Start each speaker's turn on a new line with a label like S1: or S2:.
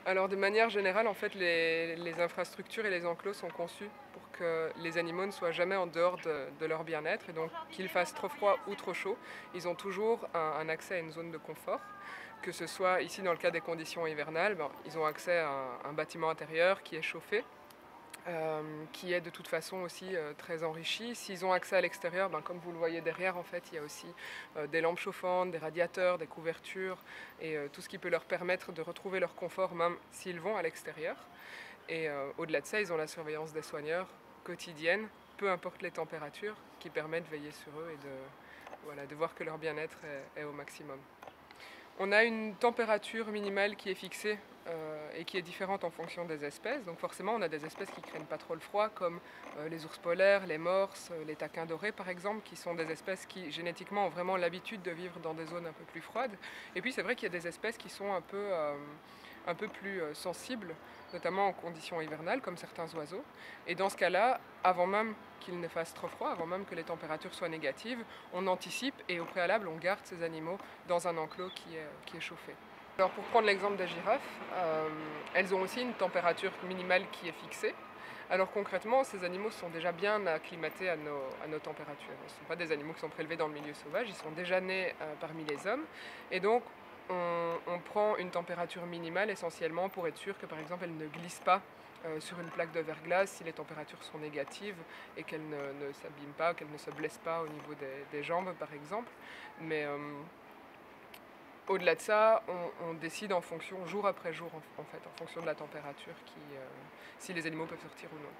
S1: Alors de manière générale, en fait, les infrastructures et les enclos sont conçus pour que les animaux ne soient jamais en dehors de leur bien-être et donc qu'il fasse trop froid ou trop chaud, ils ont toujours un accès à une zone de confort. Que ce soit ici dans le cas des conditions hivernales, ils ont accès à un bâtiment intérieur qui est chauffé, qui est de toute façon aussi très enrichi. S'ils ont accès à l'extérieur, comme vous le voyez derrière, en fait, il y a aussi des lampes chauffantes, des radiateurs, des couvertures et tout ce qui peut leur permettre de retrouver leur confort même s'ils vont à l'extérieur. Et au-delà de ça, ils ont la surveillance des soigneurs quotidienne, peu importe les températures, qui permet de veiller sur eux et voilà, de voir que leur bien-être est au maximum. On a une température minimale qui est fixée et qui est différente en fonction des espèces. Donc forcément, on a des espèces qui ne craignent pas trop le froid, comme les ours polaires, les morses, les taquins dorés par exemple, qui sont des espèces qui génétiquement ont vraiment l'habitude de vivre dans des zones un peu plus froides. Et puis c'est vrai qu'il y a des espèces qui sont un peu plus sensibles, notamment en conditions hivernales, comme certains oiseaux. Et dans ce cas-là, avant même qu'il ne fasse trop froid, avant même que les températures soient négatives, on anticipe et au préalable, on garde ces animaux dans un enclos qui est chauffé. Alors pour prendre l'exemple des girafes, elles ont aussi une température minimale qui est fixée. Alors concrètement, ces animaux sont déjà bien acclimatés à nos températures. Ce ne sont pas des animaux qui sont prélevés dans le milieu sauvage, ils sont déjà nés parmi les hommes. Et donc on prend une température minimale essentiellement pour être sûr que par exemple elles ne glissent pas sur une plaque de verglas si les températures sont négatives et qu'elles ne s'abîment pas, qu'elles ne se blessent pas au niveau des jambes par exemple. Mais au-delà de ça, on décide en fonction, jour après jour en fait, en fonction de la température, si les animaux peuvent sortir ou non.